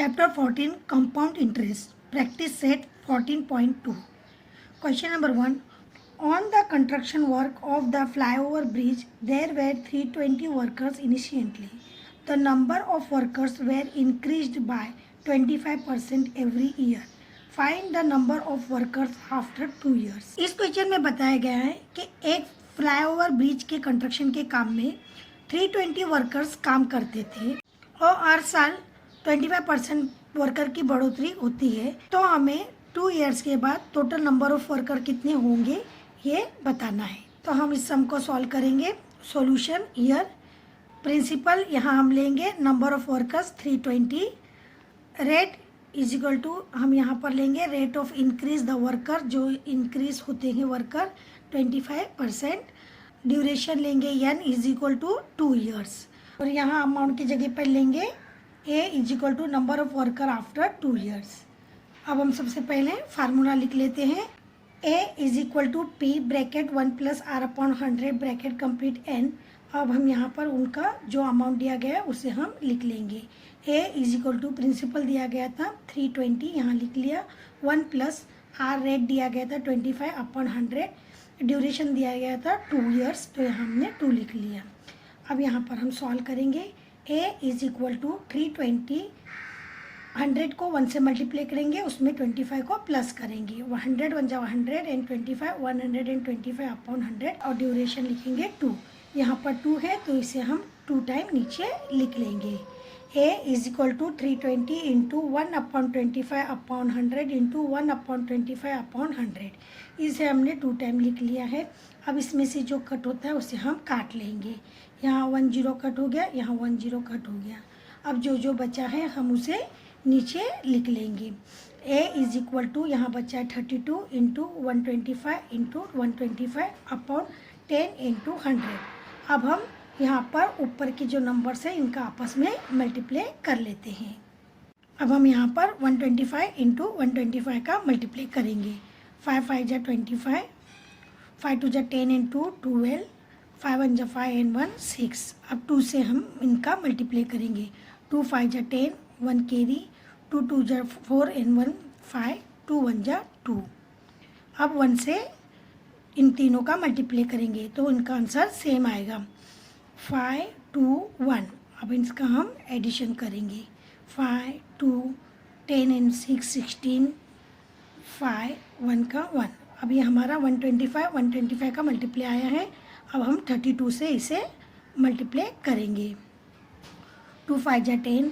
Chapter 14 Compound Interest Practice Set 14.2 Question number 1. On the construction work of the flyover bridge, there were 320 workers initially. The number of workers were increased by 25% every year. Find the number of workers after 2 years. इस question में बताया गया है कि एक flyover bridge के construction के काम में 320 वर्कर्स काम करते थे और हर साल 25% वर्कर की बढ़ोतरी होती है, तो हमें 2 इयर्स के बाद टोटल नंबर ऑफ वर्कर कितने होंगे ये बताना है। तो हम इस सम को सॉल्व करेंगे। सॉल्यूशन ईयर, प्रिंसिपल यहाँ हम लेंगे number of workers 320, rate is equal to हम यहाँ पर लेंगे rate of increase the worker, जो इंक्रीज होते हैं वर्कर 25%, ड्यूरेशन लेंगे N is equal to 2 years और यहाँ अमाउंट की जगह पर लेंगे A is equal to number of worker after 2 years. अब हम सबसे पहले फार्मूला लिख लेते हैं। A is equal to P bracket 1 plus R upon 100 bracket complete N. अब हम यहाँ पर उनका जो अमाउंट दिया गया है उसे हम लिख लेंगे। A is equal to principal दिया गया था 320, यहाँ लिख लिया। 1 प्लस आर रेट दिया गया था 25 अपॉन 100, ड्यूरेशन दिया गया था 2 इयर्स, तो यहाँ हमने 2 लिख लिया। अब यहाँ पर हम सॉल्व करेंगे। ए इज इक्वल टू 320, 100 को 1 से मल्टीप्लाई करेंगे, उसमें 25 को प्लस करेंगे। 100 1 जा 100 एंड 25 125 अपॉन 100 और ड्यूरेशन लिखेंगे 2। यहाँ पर 2 है तो इसे हम 2 टाइम नीचे लिख लेंगे। A is equal to 320 into 1 upon 25 upon 100 into 1 upon 25 upon 100, इसे हमने 2 टाइम लिख लिया है। अब इसमें से जो कट होता है उसे हम काट लेंगे। यहाँ 1 0 कट हो गया, यहाँ 1 0 कट हो गया। अब जो बचा है हम उसे नीचे लिख लेंगे। ए इज इक्वल टू यहाँ बचा है 32 इंटू 125 इंटू 125 अपॉन 10 इंटू 100। अब हम यहाँ पर ऊपर के जो नंबर्स हैं इनका आपस में मल्टीप्लाई कर लेते हैं। अब हम यहाँ पर 125 इंटू 125 का मल्टीप्लाई करेंगे। 5 5 जा 25, 5 2 जा 10 इंटू 12, 5 1 जा 5 एंड 1 6। अब 2 से हम इनका मल्टीप्लाई करेंगे। 2 5 जा 10, 1 कैरी, 2 2 जा 4 एंड 1 5, 2 1 जा 2। अब 1 से इन तीनों का मल्टीप्लाई करेंगे तो इनका आंसर सेम आएगा 5 2 1। अब इसका हम एडिशन करेंगे। 5 2 10 एंड 6 16, 5 1 का 1। अब ये हमारा 125 का मल्टीप्लाई आया है। अब हम 32 से इसे मल्टीप्लाई करेंगे। 2 5 जा 10,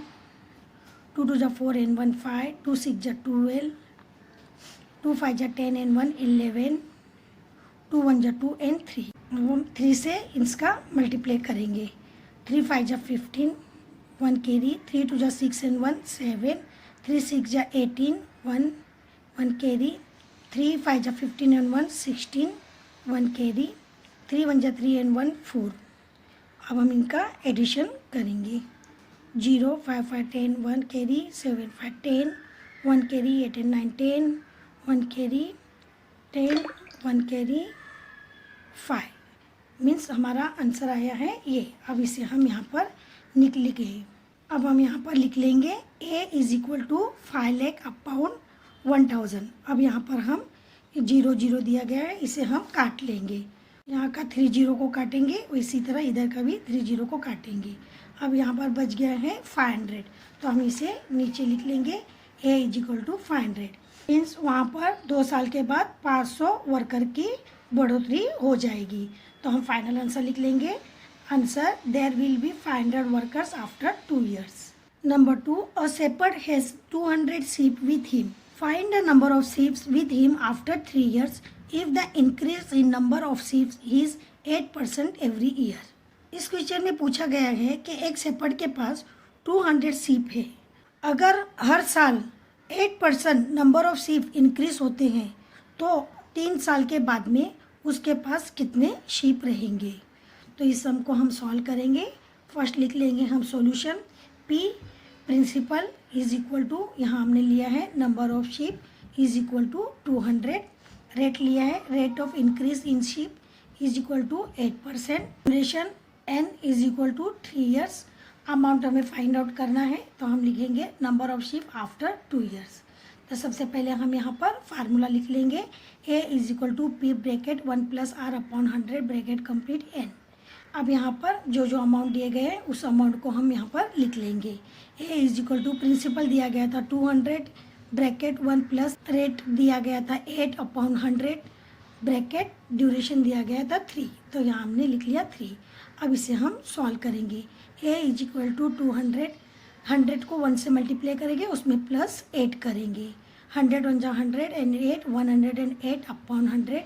2 2 जा 4 एंड 1 5, 2 6 जा 12, 2 5 जा 10 एंड 1 11, 2 1 जा 2 एंड 3। अब हम 3 से इसका मल्टीप्लाई करेंगे। 3 5 जा 15, 1 कैरी, 3 2 जा 6 एंड 1 7, 3 6 जा 18, 1 कैरी, 3 5 जा 15 एंड 1 16, 1 कैरी, 3 1 जा 3 एंड 1 4। अब हम इनका एडिशन करेंगे। 0 5 5 10, 1 carry, 7 5 10, 1 carry, 8 and 9 10, 1 carry 10, 1 carry 5, means हमारा आंसर आया है ये। अब इसे हम यहाँ पर लिखे। अब हम यहाँ पर लिख लेंगे A is equal to 5 lakh upon 1000। अब यहाँ पर हम 0 0 दिया गया है, इसे हम काट लेंगे। यहाँ का 3 0 को काटेंगे, इसी तरह इधर का भी 3 0 को काटेंगे। अब यहाँ पर बच गया है 500, तो हम इसे नीचे लिख लेंगे A is equal to 500। Means वहाँ पर 2 साल के बाद 500 वर्कर की बढ़ोतरी हो जाएगी। तो हम फाइनल आंसर लिख लेंगे। Answer there will be 500 workers after 2 years. Number 2, a shepherd has 200 sheep with him. Find the number of sheep with him after 3 years if the increase in number of sheep is 8% every year. इस question में पूछा गया है कि एक shepherd के पास 200 sheep है। अगर हर साल 8% नंबर ऑफ शीप इंक्रीज होते हैं तो 3 साल के बाद में उसके पास कितने शीप रहेंगे। तो इस सम को हम सॉल्व करेंगे। फर्स्ट लिख लेंगे हम solution. P principal is equal to, यहाँ हमने लिया है number of sheep is equal to 200, rate लिया है rate of increase in sheep is equal to 8%, duration N is equal to 3 years, amount हमें फाइंड आउट करना है, तो हम लिखेंगे number of sheep after 2 years. तो सबसे पहले हम यहाँ पर फार्मूला लिख लेंगे, A is equal to P bracket 1 + R upon 100 bracket complete N। अब यहाँ पर जो जो अमाउंट दिए गए हैं उस अमाउंट को हम यहाँ पर लिख लेंगे। A is equal to principal दिया गया था 200 ब्रैकेट 1 प्लस रेट दिया गया था 8 अपॉन 100 ब्रैकेट ड्यूरेशन दिया गया था 3, तो यहाँ हमने लिख लिया 3। अब इसे हम सॉल्व करेंगे। A इज इक्वल टू 200, 100 को 1 से मल्टीप्लाई करेंगे, उसमें प्लस 8 करेंगे। 100 × 100 एंड 8 108 अपॉन 100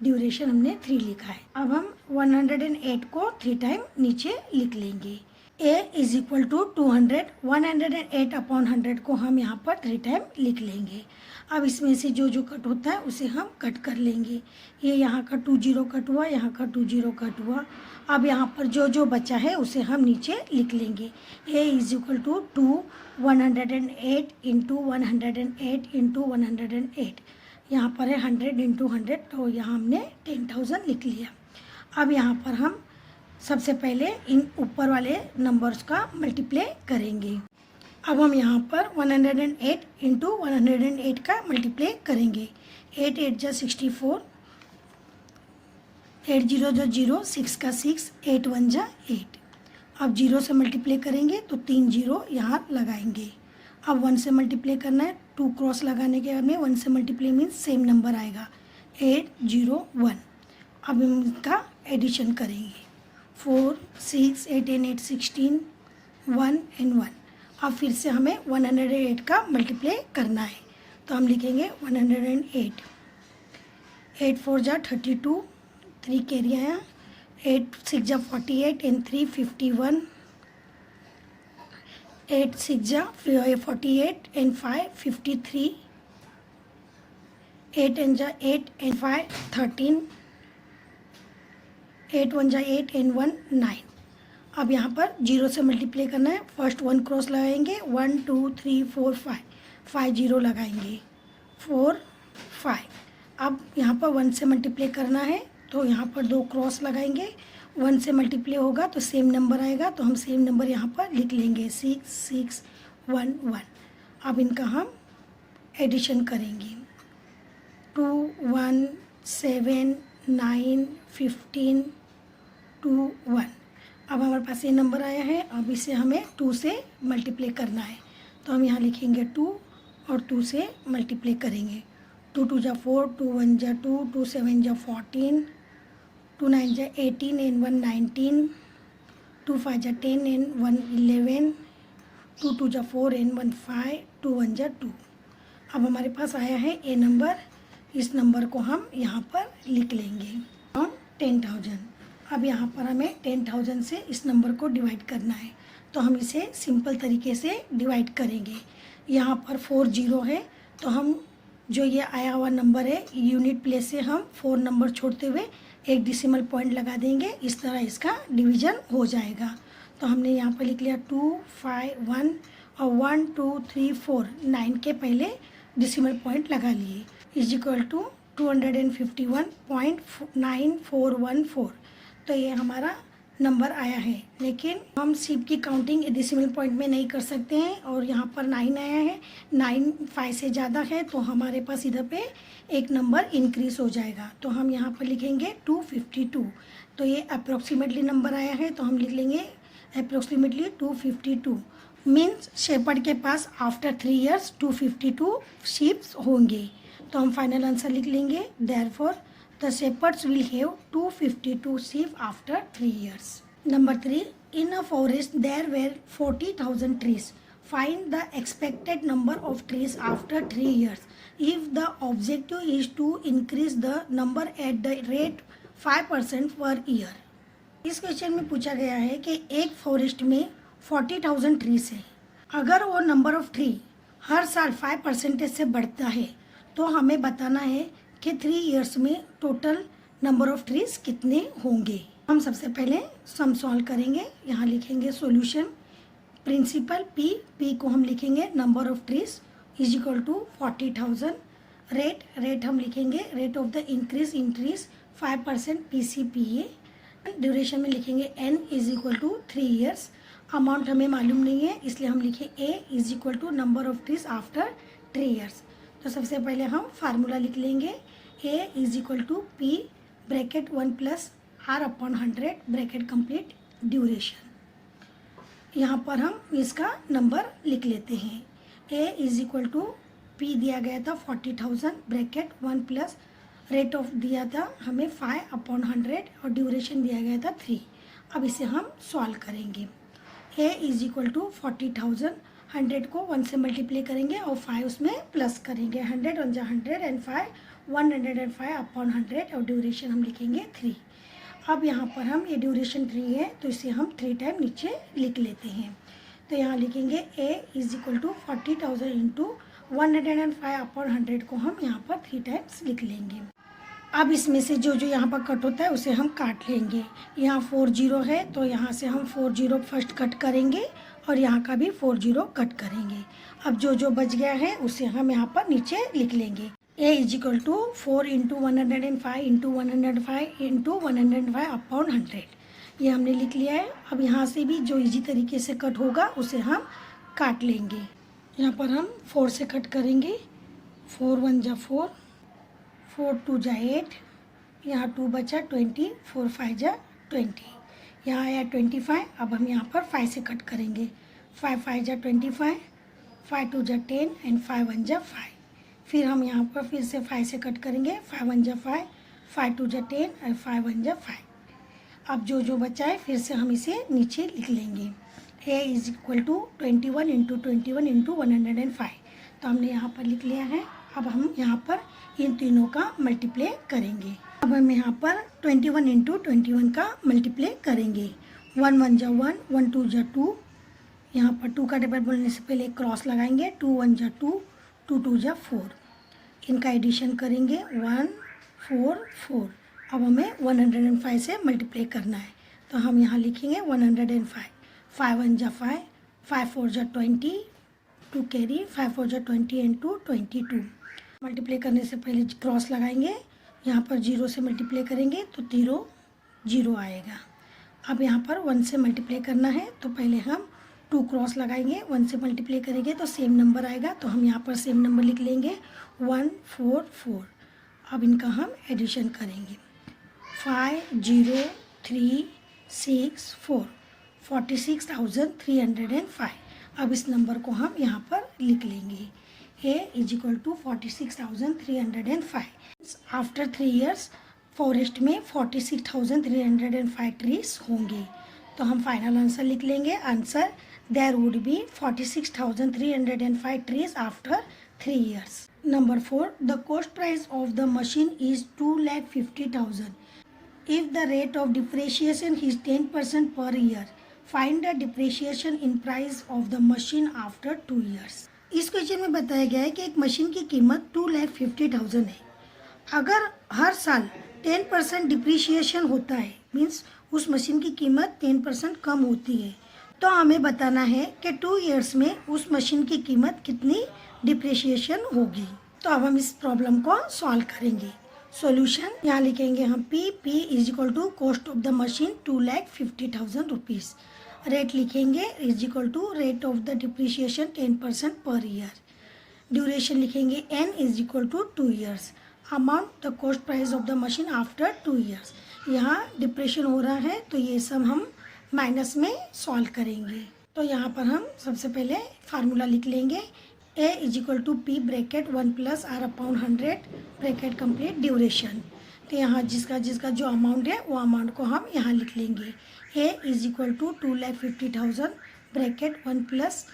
ड्यूरेशन हमने 3 लिखा है। अब हम 108 को 3 टाइम नीचे लिख लेंगे। A is equal to 200, 108 upon 100 को हम यहाँ पर 3 टाइम लिख लेंगे। अब इसमें से जो जो कट होता है उसे हम कट कर लेंगे। ये यहाँ का 2 0 कट हुआ, यहाँ का 2 0 कट हुआ। अब यहाँ पर जो जो बचा है उसे हम नीचे लिख लेंगे। A is equal to 108 into 108 into 108, यहाँ पर है 100 इंटू 100, तो यहाँ हमने 10,000 लिख लिया। अब यहाँ पर हम सबसे पहले इन ऊपर वाले नंबर्स का मल्टीप्लाई करेंगे। अब हम यहाँ पर 108 इंटू 108 का मल्टीप्लाई करेंगे। 8 8 जा 64, 8 0 जा 0, 6 का 6, 8 1 जा 8। अब 0 से मल्टीप्लाई करेंगे तो 3 0 यहाँ लगाएंगे। अब 1 से मल्टीप्लाई करना है, 2 क्रॉस लगाने के बाद में 1 से मल्टीप्लाई मीन्स सेम नंबर आएगा 8 0 1। अब हम इसका एडिशन करेंगे, 4 6 8 and 8 16, 1 and 1। अब फिर से हमें 108 का मल्टीप्लाई करना है, तो हम लिखेंगे 108। 8 4 जा 32, 3 कैरी आया, 8 6 जा 48 and 3 51, 8 6 जा 48 and 5 53, 8 and जा 8 and 5 13, 8 1 जा 8 and 1 9। अब यहाँ पर 0 से मल्टीप्लाई करना है, फर्स्ट 1 क्रॉस लगाएंगे, 1 2 3 4 5, 5 0 लगाएंगे, 4 5। अब यहाँ पर 1 से मल्टीप्लाई करना है, तो यहाँ पर 2 क्रॉस लगाएंगे, 1 से मल्टीप्लाई होगा तो सेम नंबर आएगा, तो हम सेम नंबर यहाँ पर लिख लेंगे 6 6 1 1। अब इनका हम एडिशन करेंगे, 2 1 7 9 15 2 1। अब हमारे पास ये नंबर आया है। अब इसे हमें 2 से मल्टीप्लाई करना है, तो हम यहाँ लिखेंगे 2 और 2 से मल्टीप्लाई करेंगे। 2 2 जा 4, 2 1 जा 2, 2 7 जा 14, 2 9 जा 18 and 1 19, 2 5 जा 10 and 1 11, 2 2 जा 4 and 1 5, 2 1 जा 2। अब हमारे पास आया है ये नंबर, इस नंबर को हम यहाँ पर लिख लेंगे और 10,000। अब यहाँ पर हमें 10,000 से इस नंबर को डिवाइड करना है, तो हम इसे सिंपल तरीके से डिवाइड करेंगे। यहाँ पर 4 0 है, तो हम जो ये आया हुआ नंबर है यूनिट प्लेस से हम 4 नंबर छोड़ते हुए एक डिसिमल पॉइंट लगा देंगे, इस तरह इसका डिवीजन हो जाएगा। तो हमने यहाँ पर लिख लिया 2 5 1 और 1 2 3 4 9 के पहले डिसिमल पॉइंट लगा लिए, इज इक्वल टू 251.9414। तो ये हमारा नंबर आया है, लेकिन हम शीप की काउंटिंग डेसिमल पॉइंट में नहीं कर सकते हैं, और यहाँ पर 9 आया है, 9 5 से ज़्यादा है, तो हमारे पास इधर पे एक नंबर इंक्रीज हो जाएगा, तो हम यहाँ पर लिखेंगे 252। तो ये अप्रोक्सीमेटली नंबर आया है, तो हम लिख लेंगे अप्रोक्सीमेटली 252। मीन्स शेपर्ड के पास आफ्टर 3 ईयर्स 252 शीप्स होंगे। तो हम फाइनल आंसर लिख लेंगे, therefore the shepherds will have 252 sheep after 3 years. Number 3, in a forest there were 40,000 trees. Find the expected number of trees after 3 years. If the objective is to increase the number at the rate 5% per year. इस question में पूछा गया है कि एक forest में 40,000 trees है, अगर वो नंबर ऑफ ट्री हर साल 5% से बढ़ता है तो हमें बताना है कि 3 ईयर्स में टोटल नंबर ऑफ ट्रीज कितने होंगे। हम सबसे पहले सम सॉल्व करेंगे, यहाँ लिखेंगे सॉल्यूशन, प्रिंसिपल पी को हम लिखेंगे number of trees is equal to 40,000, rate हम लिखेंगे rate of the increase in trees 5% PCPA, duration में लिखेंगे n is equal to 3 years. Amount हमें मालूम नहीं है, इसलिए हम लिखे A is equal to number of trees after 3 years. तो सबसे पहले हम फार्मूला लिख लेंगे A is equal to P bracket 1 plus R upon 100 bracket complete duration. यहाँ पर हम इसका नंबर लिख लेते हैं। A is equal to P दिया गया था 40,000 ब्रैकेट 1 प्लस रेट ऑफ दिया था हमें 5 अपॉन 100 और ड्यूरेशन दिया गया था 3। अब इसे हम सॉल्व करेंगे। A इज इक्वल टू 40,000, 100 को 1 से मल्टीप्लाई करेंगे और 5 उसमें प्लस करेंगे। 100 1 जा 100 एंड 5 105 अपॉन 100 और ड्यूरेशन हम लिखेंगे 3। अब यहाँ पर हम ये ड्यूरेशन 3 है तो इसे हम 3 टाइम नीचे लिख लेते हैं। तो यहाँ लिखेंगे A is equal to 40,000 into 105 upon 100 को हम यहाँ पर 3 टाइम्स लिख लेंगे। अब इसमें से जो जो यहाँ पर कट होता है उसे हम काट लेंगे। यहाँ 4 0 है तो यहाँ से हम 4 0 फर्स्ट कट करेंगे और यहाँ का भी 4 0 कट करेंगे। अब जो जो बच गया है उसे हम यहाँ पर नीचे लिख लेंगे। A is equal to 4 into 105 into 105 into 105 upon 100, ये हमने लिख लिया है। अब यहाँ से भी जो इजी तरीके से कट होगा उसे हम काट लेंगे। यहाँ पर हम 4 से कट करेंगे। 4 1 जा 4, 4 2 जा 8, यहाँ 2 बचा 20, 4 5 जा 20, यहाँ आया 25। अब हम यहाँ पर 5 से कट करेंगे। 5 5 जा 25, 5 2 जा 10 एंड 5 1 जा 5। फिर हम यहाँ पर फिर से 5 से कट करेंगे। 5 1 जा 5, 5 2 जा 10 और 5 1 जा 5। अब जो जो बचा है फिर से हम इसे नीचे लिख लेंगे। A is equal to 21 into 21 into 105, तो हमने यहाँ पर लिख लिया है। अब हम यहाँ पर इन तीनों का मल्टीप्लाई करेंगे। अब हम यहाँ पर 21 इंटू 21 का मल्टीप्लाई करेंगे। 1 1 जा 1, 1 2 जा 2, यहाँ पर 2 का टेबल बोलने से पहले क्रॉस लगाएंगे। 2 1 जा 2, 2 2 जा 4, इनका एडिशन करेंगे 1 4 4। अब हमें 105 से मल्टीप्लाई करना है, तो हम यहाँ लिखेंगे 105। 5 1 जा 5, 5 4 जा 20, 2 कैरी, 5 4 जा 20 एंड 2 22। मल्टीप्लाई करने से पहले क्रॉस लगाएंगे। यहाँ पर 0 से मल्टीप्लाई करेंगे तो 0 0 आएगा। अब यहाँ पर 1 से मल्टीप्लाई करना है तो पहले हम 2 क्रॉस लगाएंगे। 1 से मल्टीप्लाई करेंगे तो सेम नंबर आएगा, तो हम यहाँ पर सेम नंबर लिख लेंगे 1 4 4। अब इनका हम एडिशन करेंगे। 5 0 3 6 4, 46,305। अब इस नंबर को हम यहाँ पर लिख लेंगे। A is equal to 46,305। After 3 years forest में 46,305 ट्रीज होंगे, तो हम फाइनल आंसर लिख लेंगे। Answer there would be 46,305 trees after 3 years. Number 4, the cost price of the machine is 2,50,000. If the rate of depreciation is 10% per year, find the depreciation in price of the machine after 2 years. इस question में बताया गया है कि एक machine की कीमत 2,50,000 है। अगर हर साल 10% डिप्रिशिएशन होता है, मीन्स उस मशीन की कीमत 10% कम होती है, तो हमें बताना है कि 2 ईयर्स में उस मशीन की कीमत कितनी डिप्रिशिएशन होगी। तो अब हम इस प्रॉब्लम को सॉल्व करेंगे। सॉल्यूशन यहाँ लिखेंगे हम P is equal to cost of the machine 2,50,000 rupees. Rate लिखेंगे is equal to rate of the depreciation 10% per year. Duration लिखेंगे N is equal to 2 years. Amount the cost price of the machine after 2 years. यहाँ depression हो रहा है तो ये सब हम माइनस में सॉल्व करेंगे। तो यहाँ पर हम सबसे पहले फार्मूला लिख लेंगे। A is equal to P bracket 1 plus R upon 100 bracket complete duration. तो यहाँ जिसका जो अमाउंट है वो अमाउंट को हम यहाँ लिख लेंगे। A is equal to 2,50,000 bracket 1 plus,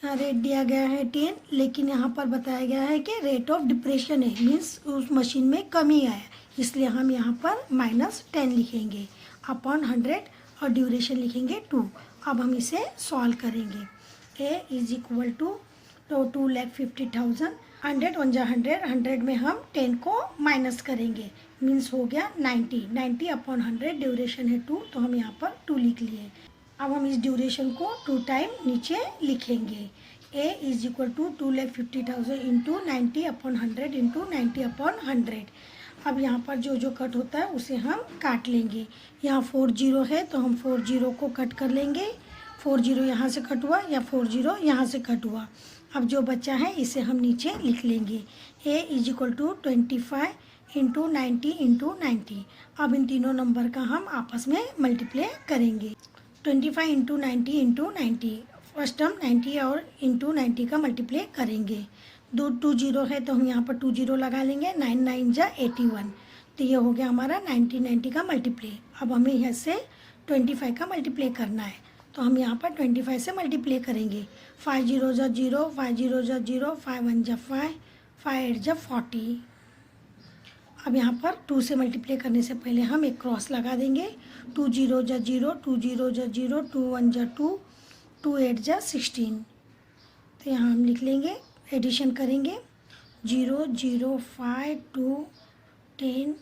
यहाँ रेट दिया गया है 10, लेकिन यहाँ पर बताया गया है कि रेट ऑफ डिप्रेशन है, मीन्स उस मशीन में कमी आया, इसलिए हम यहाँ पर -10 लिखेंगे अपॉन 100 और ड्यूरेशन लिखेंगे 2। अब हम इसे सॉल्व करेंगे। A इज इक्वल टू 2,50,000, 100 1 जा 100, 100 में हम 10 को माइनस करेंगे, मीन्स हो गया 90 अपॉन 100, ड्यूरेशन है 2, तो हम यहाँ पर 2 लिख लिए। अब हम इस ड्यूरेशन को 2 टाइम नीचे लिखेंगे। A is equal to 2,50,000 into 90 upon 100 into 90 upon 100। अब यहाँ पर जो जो कट होता है उसे हम काट लेंगे। यहाँ 4 0 है तो हम 4 0 को कट कर लेंगे। 4 जीरो यहाँ से कट हुआ या 4 जीरो यहाँ से कट हुआ। अब जो बचा है इसे हम नीचे लिख लेंगे। a is equal to 25 into 90 into 90। अब इन तीनों नंबर का हम आपस में मल्टीप्लाई करेंगे। 25 इंटू 90 इंटू 90, फर्स्ट हम 90 और इंटू 90 का मल्टीप्लाई करेंगे। 2 जीरो है तो हम यहाँ पर 2 जीरो लगा लेंगे। 9 9 जा 81, तो ये हो गया हमारा 90 का मल्टीप्लाई। अब हमें यहाँ से 25 का मल्टीप्लाई करना है, तो हम यहाँ पर 25 से मल्टीप्लाई करेंगे। 5 जीरो जा 0, 5 जीरो जा 0, 5 1 जा 5, 5 8 जा 40। अब यहाँ पर 2 से मल्टीप्लाई करने से पहले हम एक क्रॉस लगा देंगे। 2 जीरो जा 0, 2 जीरो जा 0, 2 1 जा 2, 2 8 जा 16। तो यहाँ हम लिख लेंगे, एडिशन करेंगे। 0 0 5 2 10,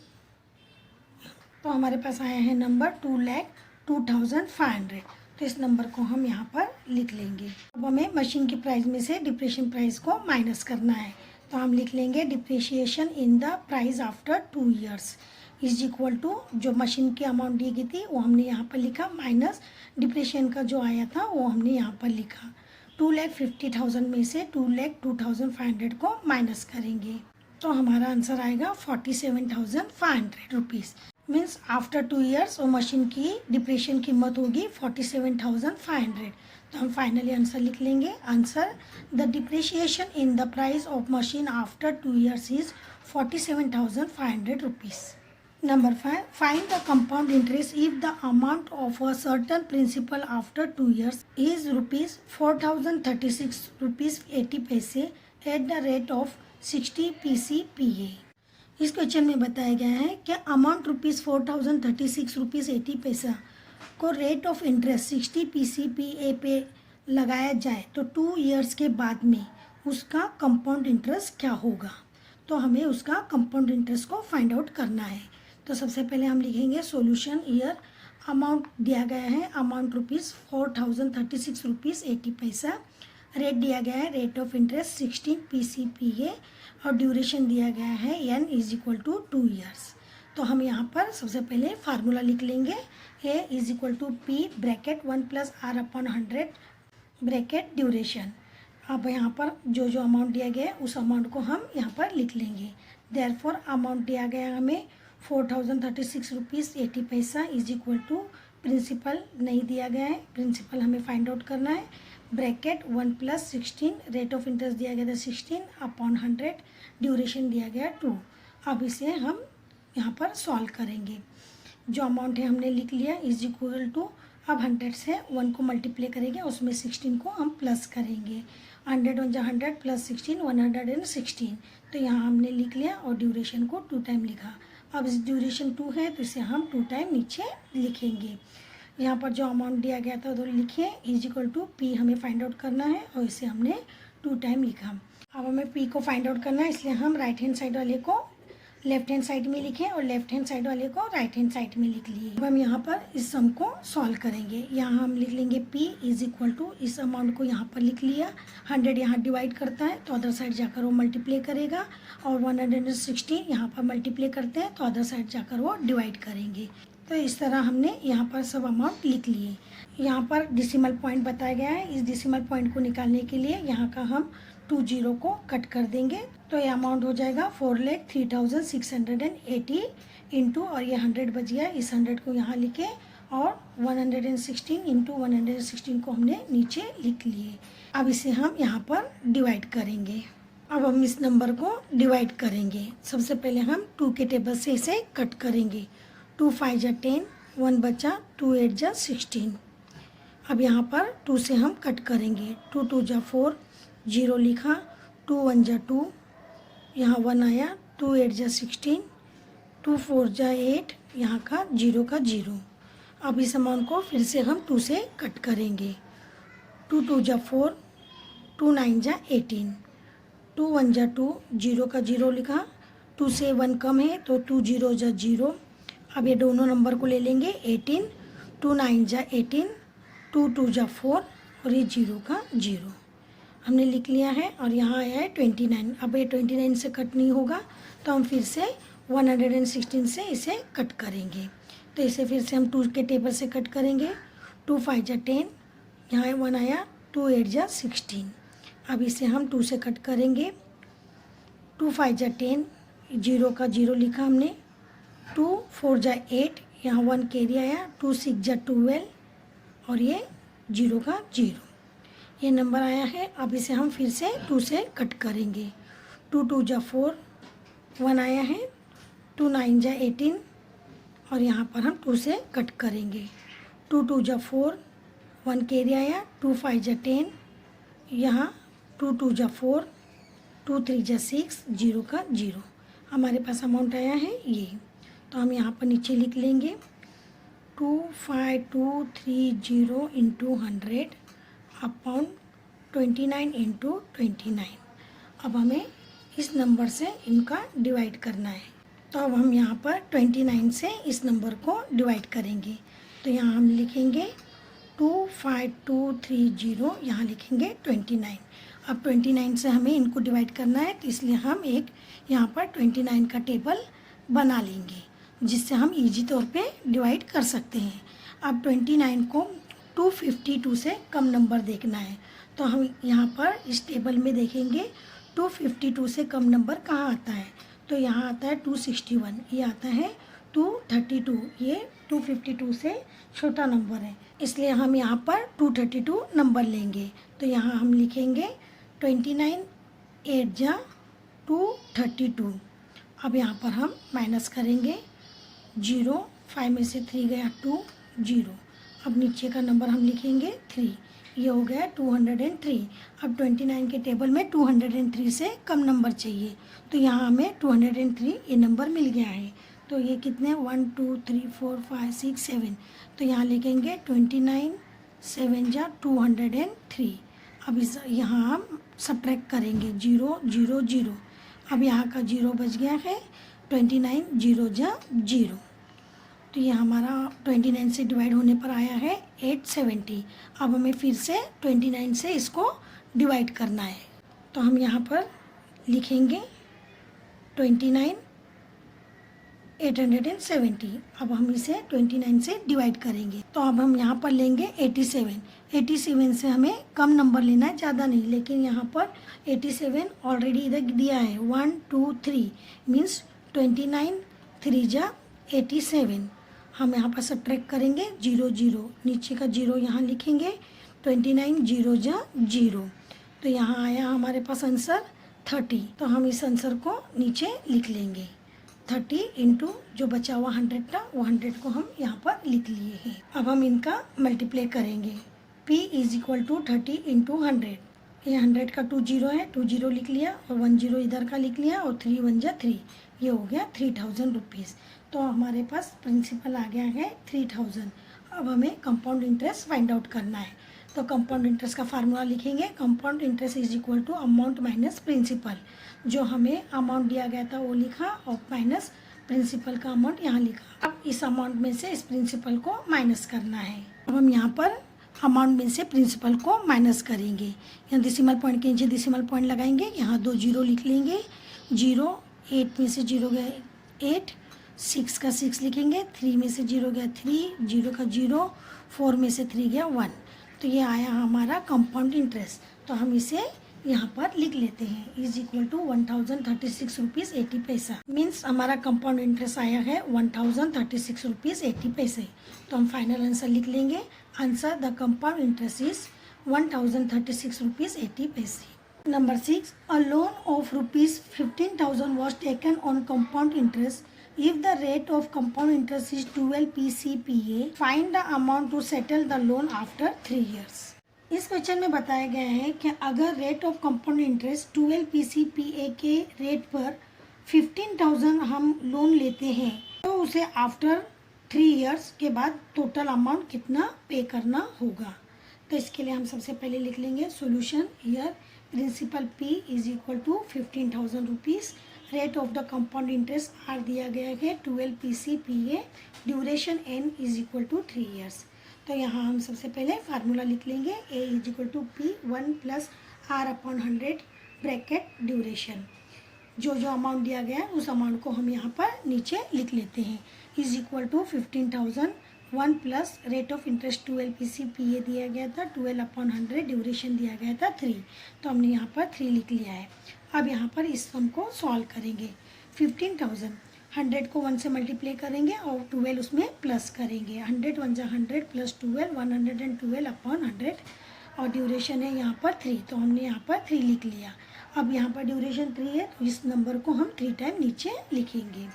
तो हमारे पास आया है नंबर 2,02,500। तो इस नंबर को हम यहाँ पर लिख लेंगे। अब हमें मशीन की प्राइस में से डिप्रेशिएशन प्राइस को माइनस करना है, तो हम लिख लेंगे depreciation in the price after 2 years is equal to, जो मशीन की अमाउंट दी गई थी वो हमने यहाँ पर लिखा, माइनस डिप्रिशिएशन का जो आया था वो हमने यहाँ पर लिखा। 2,50,000 में से 2,02,500 को माइनस करेंगे, तो हमारा आंसर आएगा 47,500 रुपीज़। मीन्स आफ्टर 2 ईयर्स वो मशीन की डिप्रेशिएशन कीमत होगी 47,500। तो हम फाइनली आंसर लिख लेंगे। Answer, the depreciation in the price of machine after 2 years is 47,500 rupees. Number 5, find the compound interest if the amount of a certain principal after 2 years is rupees 4,036 rupees 80 पैसे at the rate of 60 PCPA। इस question में बताया गया है कि amount rupees 4,036 rupees 80 पैसा को rate of interest 60 PCPA पे लगाया जाए तो 2 ईयर्स के बाद में उसका कंपाउंड इंटरेस्ट क्या होगा। तो हमें उसका कंपाउंड इंटरेस्ट को फाइंड आउट करना है। तो सबसे पहले हम लिखेंगे सॉल्यूशन। ईयर अमाउंट दिया गया है, अमाउंट रुपीज़ 4,036 रुपीज़ 80 पैसा। रेट दिया गया है, रेट ऑफ इंटरेस्ट 16 PCPA, और ड्यूरेशन दिया गया है n is equal to 2 years. तो हम यहाँ पर सबसे पहले फार्मूला लिख लेंगे। a is equal to p bracket 1 plus r upon 100 bracket duration. अब यहाँ पर जो जो अमाउंट दिया गया है उस अमाउंट को हम यहाँ पर लिख लेंगे। देयरफॉर अमाउंट दिया गया है हमें 4,036 रुपीज़ 80 पैसा इज इक्वल टू, प्रिंसिपल नहीं दिया गया है, प्रिंसिपल हमें फाइंड आउट करना है। Bracket 1 plus 16, rate of interest दिया गया था 16 अपॉन 100, ड्यूरेशन दिया गया 2। अब इसे हम यहाँ पर सॉल्व करेंगे। जो अमाउंट है हमने लिख लिया इज इक्वल टू, अब 100 से 1 को मल्टीप्लाई करेंगे, उसमें 16 को हम प्लस करेंगे। 100 1 100 प्लस 16 116। तो यहाँ हमने लिख लिया और ड्यूरेशन को 2 टाइम लिखा। अब इस ड्यूरेशन 2 है तो इसे हम 2 टाइम नीचे लिखेंगे। यहाँ पर जो अमाउंट दिया गया था उधर लिखिए, इज इक्वल टू पी हमें फाइंड आउट करना है और इसे हमने 2 टाइम लिखा। अब हमें पी को फाइंड आउट करना है, इसलिए हम राइट हैंड साइड वाले को लेफ्ट हैंड साइड में लिखें और लेफ्ट हैंड साइड वाले को राइट हैंड साइड में लिख लिए। अब हम यहाँ पर इस सम को सॉल्व करेंगे। यहाँ हम लिख लेंगे p इज इक्वल टू, इस अमाउंट को यहाँ पर लिख लिया। 100 यहाँ डिवाइड करता है तो अदर साइड जाकर वो मल्टीप्लाई करेगा, और 116 यहाँ पर मल्टीप्लाई करते हैं तो अदर साइड जाकर वो डिवाइड करेंगे। तो इस तरह हमने यहाँ पर सब अमाउंट लिख लिए। यहाँ पर डिसिमल पॉइंट बताया गया है, इस डिसिमल पॉइंट को निकालने के लिए यहाँ का हम 2 जीरो को कट कर देंगे, तो ये अमाउंट हो जाएगा 4,03,680 इंटू, और ये 100 बच गया, इस 100 को यहाँ लिखे, और 116 इंटू 116 को हमने नीचे लिख लिए। अब इसे हम यहाँ पर डिवाइड करेंगे। अब हम इस नंबर को डिवाइड करेंगे। सबसे पहले हम 2 के टेबल से इसे कट करेंगे। 2 5 जा 10, 1 बचा, 2 8 जा 16। अब यहाँ पर 2 से हम कट करेंगे। 2 2 जा 4, 0 लिखा, 2 1 जा 2, यहाँ 1 आया, 2 8 जा 16, 2 4 जा 8, यहाँ का 0 का 0। अब इस अमाउंट को फिर से हम 2 से कट करेंगे। 2 2 जा 4, 2 9 जा 18, 2 1 जा 2, 0 का 0 लिखा, 2 से 1 कम है तो 2 0 जा 0। अब ये दोनों नंबर को ले लेंगे 18, 2 9 जा 18, 2 2 जा 4, और ये 0 का 0 हमने लिख लिया है। और यहाँ आया है 29। अब ये 29 से कट नहीं होगा तो हम फिर से 116 से इसे कट करेंगे। तो इसे फिर से हम 2 के टेबल से कट करेंगे। 2 5 जा 10, यहाँ 1 आया, 2 8 जा 16। अब इसे हम 2 से कट करेंगे। 2 5 जा 10, 0 का 0 लिखा हमने। 2 4 जा 8, यहाँ 1 कैरी आया। 2 6 जा 12 और ये 0 का 0, ये नंबर आया है। अब इसे हम फिर से 2 से कट करेंगे। 2 2 जा 4, 1 आया है। 2 9 जा 18 और यहाँ पर हम 2 से कट करेंगे। 2 2 जा 4, 1 कैरी आया। 2 5 जा 10, यहाँ 2 2 जा 4, 2 3 जा 6, 0 का 0, हमारे पास अमाउंट आया है ये। तो हम यहाँ पर नीचे लिख लेंगे 25,230 इंटू 100 अपॉन 29 इंटू 29। अब हमें इस नंबर से इनका डिवाइड करना है। तो अब हम यहाँ पर 29 से इस नंबर को डिवाइड करेंगे। तो यहाँ हम लिखेंगे 25230, यहाँ लिखेंगे 29। अब 29 से हमें इनको डिवाइड करना है, तो इसलिए हम एक यहाँ पर 29 का टेबल बना लेंगे, जिससे हम इजी तौर पे डिवाइड कर सकते हैं। अब 29 को 252 से कम नंबर देखना है, तो हम यहाँ पर इस टेबल में देखेंगे 252 से कम नंबर कहाँ आता है। तो यहाँ आता है 261, ये आता है 232, ये 252 से छोटा नंबर है, इसलिए हम यहाँ पर 232 नंबर लेंगे। तो यहाँ हम लिखेंगे 29 8 जा 232। अब यहाँ पर हम माइनस करेंगे 0, 5 में से 3 गया 2, 0। अब नीचे का नंबर हम लिखेंगे 3, ये हो गया 203। अब 29 के टेबल में 203 से कम नंबर चाहिए, तो यहाँ हमें 203 ये नंबर मिल गया है। तो ये कितने 1 2 3 4 5 6 7, तो यहाँ लिखेंगे 29 7 जा 203। अब इस यहाँ हम सब्ट्रैक्ट करेंगे 0 0 0। अब यहाँ का 0 बच गया है। 29 0 जा 0, तो ये हमारा 29 से डिवाइड होने पर आया है 870। अब हमें फिर से 29 से इसको डिवाइड करना है, तो हम यहाँ पर लिखेंगे 29 870। अब हम इसे 29 से डिवाइड करेंगे, तो अब हम यहाँ पर लेंगे 87। 87 से हमें कम नंबर लेना है, ज़्यादा नहीं, लेकिन यहाँ पर 87 ऑलरेडी इधर दिया है 1 2 3 मीन्स 29 3 जा 87। हम यहाँ पर सब्ट्रैक्ट करेंगे 0 0, नीचे का 0 यहाँ लिखेंगे 29 0 जा 0, तो यहाँ आया हमारे पास आंसर 30। तो हम इस आंसर को नीचे लिख लेंगे 30 इंटू जो बचा हुआ 100 था, वो 100 को हम यहाँ पर लिख लिए हैं। अब हम इनका मल्टीप्लाई करेंगे। P = 30 इंटू 100, ये 100 का 2 0 है, 2 0 लिख लिया और 1 0 इधर का लिख लिया और 3 1 जा 3, ये हो गया 3000 रुपीज़। तो हमारे पास प्रिंसिपल आ गया है 3000। अब हमें कंपाउंड इंटरेस्ट फाइंड आउट करना है, तो कंपाउंड इंटरेस्ट का फार्मूला लिखेंगे। Compound interest = amount minus principal. जो हमें अमाउंट दिया गया था वो लिखा और माइनस प्रिंसिपल का अमाउंट यहाँ लिखा। अब इस अमाउंट में से इस प्रिंसिपल को माइनस करना है। अब हम यहाँ पर अमाउंट में से प्रिंसिपल को माइनस करेंगे। यहाँ डेसिमल पॉइंट के नीचे डेसिमल पॉइंट लगाएंगे, यहाँ 2 0 लिख लेंगे। 0 8 में से 0 गया 8, 6 का 6 लिखेंगे, 3 में से 0 गया 3, 0 का 0, 4 में से 3 गया 1, तो ये आया हमारा कंपाउंड इंटरेस्ट। तो हम इसे यहाँ पर लिख लेते हैं = 1036 रुपीज़ 80 पैसा। मीन्स हमारा कंपाउंड इंटरेस्ट आया है 1036 रुपीज़ 80 पैसे। तो हम फाइनल आंसर लिख लेंगे। Answer the compound interest is 1036 rupees 80 पैसे। Number 6, a loan of rupees 15,000 was taken on compound interest. If the rate of compound interest is 12 PCPA, find the amount to settle the loan after 3 years. इस question में बताया गया है कि अगर rate of compound interest 12 PCPA के rate पर 15,000 हम लोन लेते हैं, तो उसे आफ्टर 3 इयर्स के बाद टोटल अमाउंट कितना पे करना होगा। तो इसके लिए हम सबसे पहले लिख लेंगे solution. Here principal P = 15,000 rupees. Rate of the compound interest R दिया गया है 12 PCPA। Duration N = 3 years. तो यहाँ हम सबसे पहले फार्मूला लिख लेंगे। A = P1 + R/100 bracket duration. जो अमाउंट दिया गया है उस अमाउंट को हम यहाँ पर नीचे लिख लेते हैं। = 15,000 1 plus rate of interest 12 PCPA दिया गया था, 12/100 ड्यूरेशन दिया गया था 3, तो हमने यहाँ पर 3 लिख लिया है। अब यहाँ पर इस सम को सॉल्व करेंगे। 15,000 100 को 1 से मल्टीप्लाई करेंगे और 12 उसमें प्लस करेंगे। 100 1 जा 100 प्लस 12 112/100 और ड्यूरेशन है यहाँ पर 3, तो हमने यहाँ पर 3 लिख लिया। अब यहाँ पर ड्यूरेशन 3 है तो इस नंबर को हम 3 टाइम नीचे लिखेंगे।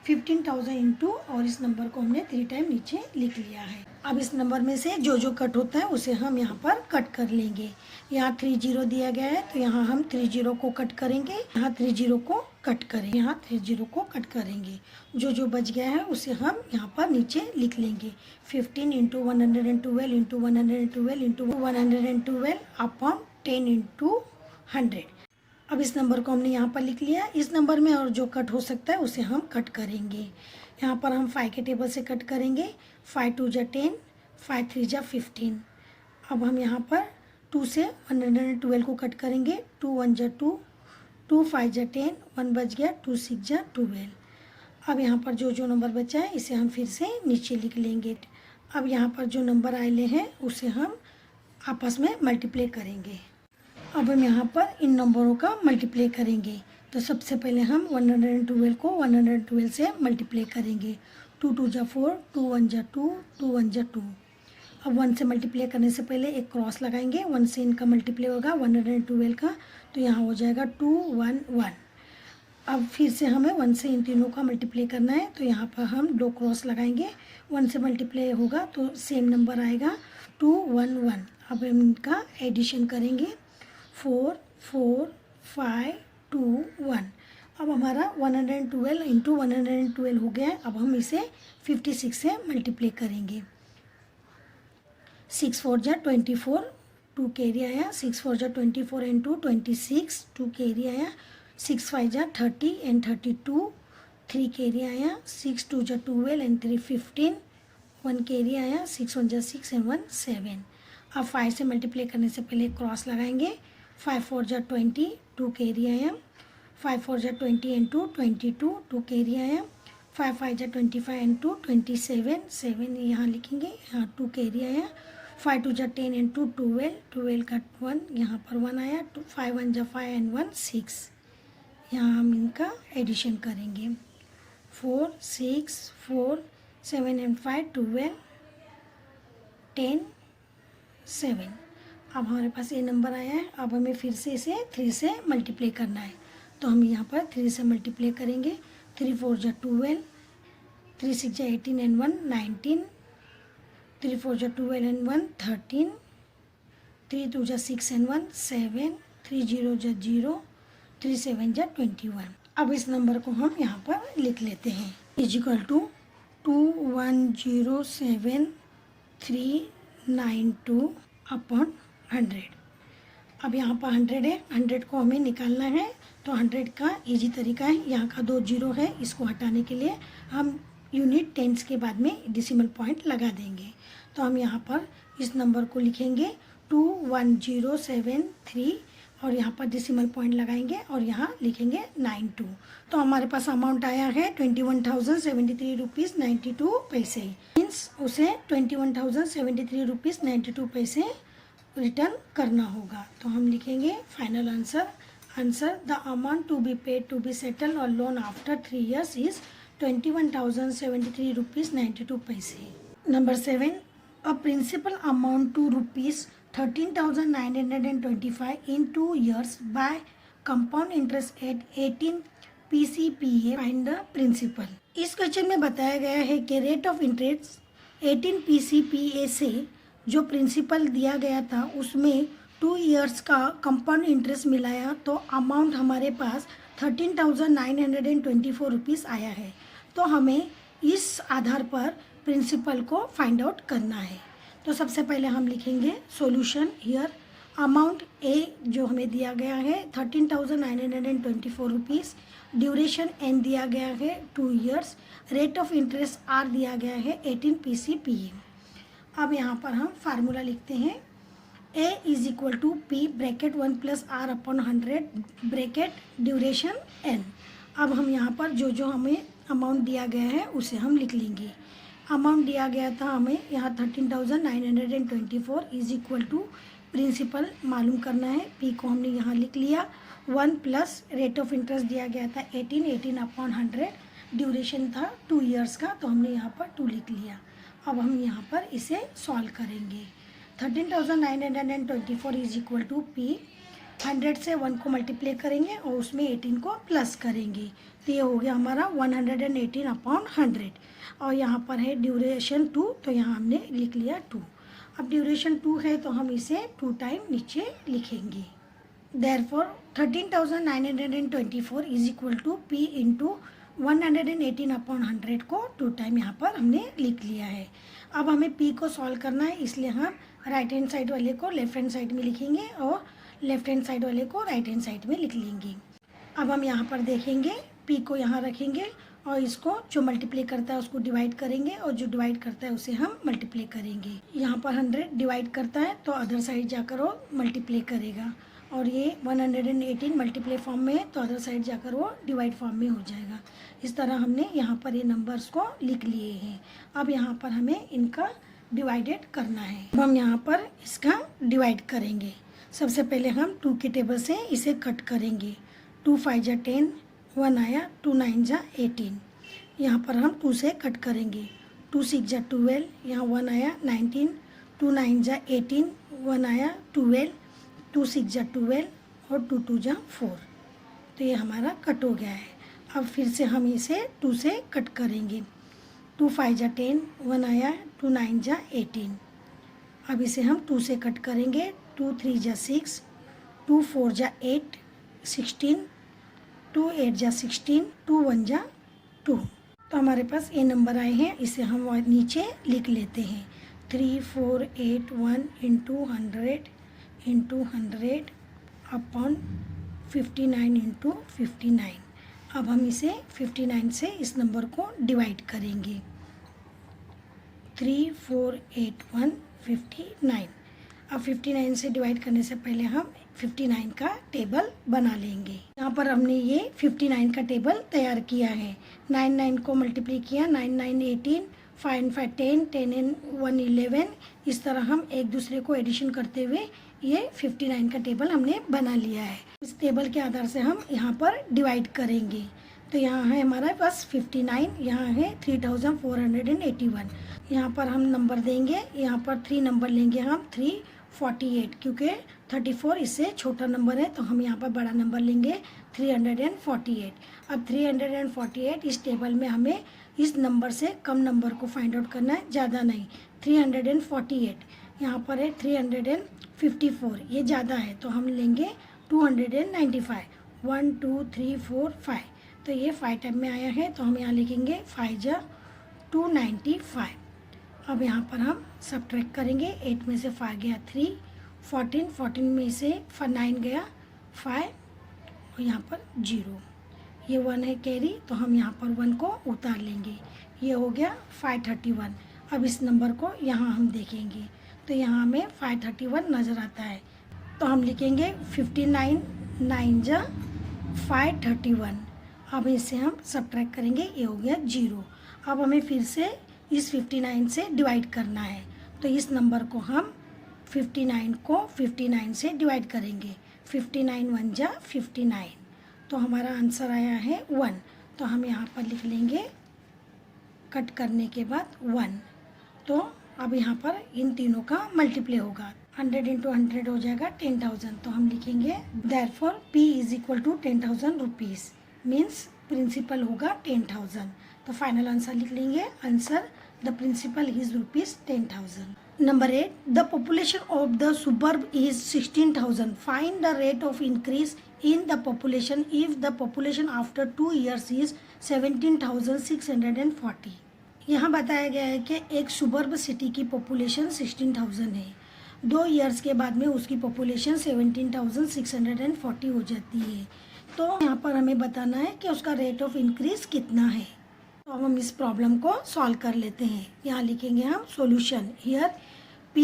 15,000 इंटू और इस नंबर को हमने 3 टाइम नीचे लिख लिया है। अब इस नंबर में से जो जो कट होता है उसे हम यहाँ पर कट कर लेंगे। यहाँ 30 दिया गया है तो यहाँ हम 30 को कट करेंगे, यहाँ 30 को कट करेंगे, यहाँ 30 को कट करेंगे। जो जो बच गया है उसे हम यहाँ पर नीचे लिख लेंगे। 15 into 112 into 112 into 112 upon 10 into 100। अब इस नंबर को हमने यहाँ पर लिख लिया। इस नंबर में और जो कट हो सकता है उसे हम कट करेंगे। यहाँ पर हम 5 के टेबल से कट करेंगे। 5 2 जा 10, 5 3 जा 15। अब हम यहाँ पर 2 से 112 को कट करेंगे। 2 1 जा 2, 2 5 जा 10, 1 बच गया, 2 6 जा 12। अब यहाँ पर जो जो नंबर बचा है इसे हम फिर से नीचे लिख लेंगे। अब यहाँ पर जो नंबर आए हैं उसे हम आपस में मल्टीप्लाई करेंगे। अब हम यहाँ पर इन नंबरों का मल्टीप्लाई करेंगे। तो सबसे पहले हम 112 को 112 से मल्टीप्लाई करेंगे। 2 2 जा 4, 2 1 जा 2, 2 1 जा 2। अब 1 से मल्टीप्लाई करने से पहले एक क्रॉस लगाएंगे। 1 से इनका मल्टीप्लाई होगा 112 का, तो यहाँ हो जाएगा 2 1 1। अब फिर से हमें 1 से इन तीनों का मल्टीप्लाई करना है, तो यहाँ पर हम 2 क्रॉस लगाएंगे। 1 से मल्टीप्लाई होगा तो सेम नंबर आएगा 2 1 1। अब हम इनका एडिशन करेंगे। 4 4 5 2 1। अब हमारा 112 इंटू 112 हो गया है। अब हम इसे 56 से मल्टीप्लाई करेंगे। 6 4 जा 24, 2 कैरी आया। 6 4 जा 24 एंड 2 26, 2 कैरी आया। 6 5 जा 30 एंड 32, 3 कैरी आया। 6 2 जा 12 एंड 3 15, 1 कैरी आया। 6 1 जा 6 एंड 1 7। अब 5 से मल्टीप्लाई करने से पहले क्रॉस लगाएंगे। 5 4 जा 20, 2 कैरी आया। 5 4 जा 20 एंड 2 22, 2 कैरी आया। 5 5 जा 25 एंड 2 27, 7 यहाँ लिखेंगे, यहाँ 2 कैरी आया। 5 2 जा 10 एंड 2 12, 12 का 1 यहाँ पर 1 आया। 5 1 जा 5 एंड 1 6। यहाँ हम इनका एडिशन करेंगे। 4 6 4 7 एंड 5 12 10 7। अब हमारे पास ये नंबर आया है। अब हमें फिर से इसे 3 से मल्टीप्लाई करना है, तो हम यहाँ पर 3 से मल्टीप्लाई करेंगे। 3 4 जा 12, 3 6 जा 18 एंड 1 19, 3 4 जा 12 एंड 1 13, 3 2 जा 6 एंड 1 7, 3 0 जा 0, 3 7 जा 21। अब इस नंबर को हम यहाँ पर लिख लेते हैं। Is equal to 2107 upon 100। अब यहाँ पर 100 है, 100 को हमें निकालना है, तो 100 का इजी तरीका है, यहाँ का 2 जीरो है, इसको हटाने के लिए हम यूनिट टेंस के बाद में डेसिमल पॉइंट लगा देंगे। तो हम यहाँ पर इस नंबर को लिखेंगे 21073 और यहाँ पर डेसिमल पॉइंट लगाएंगे और यहाँ लिखेंगे 92। तो हमारे पास अमाउंट आया है 21,073 रुपीज़ 92 पैसे। मीन्स उसे 21,073 रुपीज़ 92 पैसे रिटर्न करना होगा। तो हम लिखेंगे final answer the amount to be paid to be settled और loan after 3 years is 21,073 rupees 92 पैसे। Number 7, a principal amount to rupees 13,925 in 2 years by compound interest at 18 PCPA. Find the principal. इस question में बताया गया है कि rate of interest 18 PCPA से जो प्रिंसिपल दिया गया था उसमें 2 years का कंपाउंड इंटरेस्ट मिलाया तो अमाउंट हमारे पास 13,924 रुपीज़ आया है। तो हमें इस आधार पर प्रिंसिपल को फाइंड आउट करना है। तो सबसे पहले हम लिखेंगे सॉल्यूशन हियर। अमाउंट ए जो हमें दिया गया है 13,924 रुपीज़, ड्यूरेशन एन दिया गया है 2 years, rate of interest R दिया गया है 18 PCPA। अब यहाँ पर हम फार्मूला लिखते हैं A is equal to P bracket 1 + R upon 100 bracket duration N। अब हम यहाँ पर जो जो हमें अमाउंट दिया गया है उसे हम लिख लेंगे। अमाउंट दिया गया था हमें यहाँ 13,924 इज इक्वल टू प्रिंसिपल मालूम करना है। पी को हमने यहाँ लिख लिया। 1 प्लस रेट ऑफ इंटरेस्ट दिया गया था 18 अपॉन 100, ड्यूरेशन था 2 इयर्स का, तो हमने यहाँ पर 2 लिख लिया। अब हम यहाँ पर इसे सॉल्व करेंगे। 13,924 इज इक्वल टू पी, 100 से 1 को मल्टीप्लाई करेंगे और उसमें 18 को प्लस करेंगे, तो ये हो गया हमारा 118 अपॉन 100। और यहाँ पर है ड्यूरेशन 2, तो यहाँ हमने लिख लिया 2। अब ड्यूरेशन 2 है तो हम इसे 2 टाइम नीचे लिखेंगे। Therefore 13,924 is equal to P into 118 upon 100 को 2 टाइम यहाँ पर हमने लिख लिया है। अब हमें पी को सॉल्व करना है, इसलिए हम राइट हैंड साइड वाले को लेफ्ट हैंड साइड में लिखेंगे और लेफ्ट हैंड साइड वाले को राइट हैंड साइड में लिख लेंगे। अब हम यहाँ पर देखेंगे, पी को यहाँ रखेंगे और इसको जो मल्टीप्लाई करता है उसको डिवाइड करेंगे और जो डिवाइड करता है उसे हम मल्टीप्लाई करेंगे। यहाँ पर 100 डिवाइड करता है तो अदर साइड जाकर वो मल्टीप्लाई करेगा, और ये 118 मल्टीप्लाई फॉर्म में है तो अदर साइड जाकर वो डिवाइड फॉर्म में हो जाएगा। इस तरह हमने यहाँ पर ये नंबर्स को लिख लिए हैं। अब यहाँ पर हमें इनका डिवाइडेड करना है। अब हम यहाँ पर इसका डिवाइड करेंगे। सबसे पहले हम 2 के टेबल से इसे कट करेंगे। 2 5 जा 10, 1 आया, 2 9 जा 18, यहाँ पर हम 2 से कट करेंगे। 2 6 जा 12, यहाँ 1 आया 19, 2 9 जा 18, 1 आया 12, 2 6 जा 12 और 2 2 जा 4, तो ये हमारा कट हो गया है। अब फिर से हम इसे 2 से कट करेंगे। 2 5 जा 10, 1 आया, 2 9 जा 18, अब इसे हम 2 से कट करेंगे। 2 3 जा 6, 2 4 जा 8, 16, 2 8 जा 16, 2 1 जा 2, तो हमारे पास ये नंबर आए हैं। इसे हम नीचे लिख लेते हैं। 3481 इंटू 100 अपॉन 59 इंटू 59। अब हम इसे 59 से इस नंबर को डिवाइड करेंगे। 3481 59। अब 59 से डिवाइड करने से पहले हम 59 का टेबल बना लेंगे। यहाँ पर हमने ये 59 का टेबल तैयार किया है। 9 9 को मल्टीप्लाई किया, 9 9 18, 5 5 10, 10 and 1 11। इस तरह हम एक दूसरे को एडिशन करते हुए ये 59 का टेबल हमने बना लिया है। इस टेबल के आधार से हम यहाँ पर डिवाइड करेंगे। तो यहाँ है हमारे पास 59, यहाँ है 3481। यहाँ पर हम नंबर देंगे, यहाँ पर 3 नंबर लेंगे हम 348, क्योंकि 34 इससे छोटा नंबर है तो हम यहाँ पर बड़ा नंबर लेंगे 348। अब 348 इस टेबल में हमें इस नंबर से कम नंबर को फाइंड आउट करना है, ज़्यादा नहीं। 348 यहाँ पर है 354, ये ज़्यादा है तो हम लेंगे 295। 1 2 3 4 5, तो ये 5 टाइम में आया है तो हम यहाँ लिखेंगे 5 जा 295। अब यहाँ पर हम सब्ट्रैक्ट करेंगे। 8 में से 5 गया 3, 14 में से 9 गया 5 और यहाँ पर 0, ये 1 है कैरी तो हम यहाँ पर 1 को उतार लेंगे। ये हो गया 531। अब इस नंबर को यहाँ हम देखेंगे तो यहाँ हमें 531 नज़र आता है, तो हम लिखेंगे 59 9 जा 531। अब इसे हम सब्ट्रैक्ट करेंगे, ये हो गया 0। अब हमें फिर से इस 59 से डिवाइड करना है, तो इस नंबर को हम 59 को 59 से डिवाइड करेंगे। 59 1 जा 59, तो हमारा आंसर आया है 1। तो हम यहाँ पर लिख लेंगे कट करने के बाद 1। तो अब यहाँ पर इन तीनों का मल्टीप्लाई होगा। 100 इंटू 100 हो जाएगा 10,000, तो हम लिखेंगे therefore P is equal to 10,000 rupees, means principal होगा 10,000। तो फाइनल आंसर लिख लेंगे। Answer the principal is rupees 10,000। Number 8, the population of the suburb is 16,000. Find the rate of increase in the population if the population after 2 years is 17,640. यहाँ बताया गया है कि एक सुबर्ब सिटी की पॉपुलेशन 16,000 है, 2 ईयर्स के बाद में उसकी पॉपुलेशन 17,640 हो जाती है। तो यहाँ पर हमें बताना है कि उसका रेट ऑफ इंक्रीज कितना है। तो अब हम इस प्रॉब्लम को सॉल्व कर लेते हैं। यहाँ लिखेंगे हम solution. Here P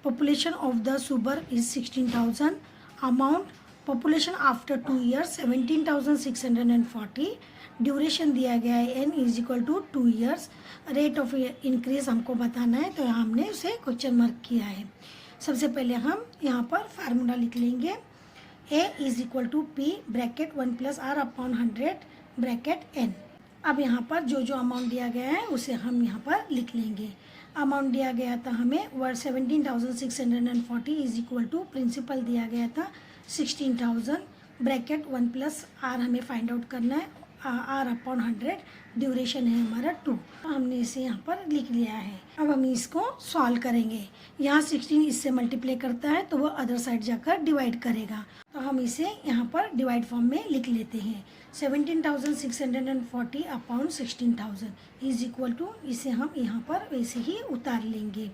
population of the suburb is 16,000, amount population after 2 years 17,640, duration दिया गया है n is equal to 2 years, rate of increase हमको बताना है, तो हमने उसे क्वेश्चन मार्क किया है। सबसे पहले हम यहाँ पर फार्मूला लिख लेंगे, a is equal to P bracket 1 plus R upon 100 bracket n। अब यहाँ पर जो जो अमाउंट दिया गया है उसे हम यहाँ पर लिख लेंगे। अमाउंट दिया गया था हमें 17,640 इज इक्वल टू प्रिंसिपल दिया गया था 16,000 ब्रैकेट 1 प्लस आर हमें फाइंड आउट करना है, आर अपॉन 100, ड्यूरेशन है हमारा 2। हमने इसे यहाँ पर लिख लिया है। अब हम इसको सॉल्व करेंगे। यहाँ 16 इससे मल्टीप्लाई करता है तो वो अदर साइड जाकर डिवाइड करेगा, तो हम इसे यहाँ पर डिवाइड फॉर्म में लिख लेते हैं। 17,640 अपॉन 16,000 इज इक्वल टू, इसे हम यहाँ पर वैसे ही उतार लेंगे।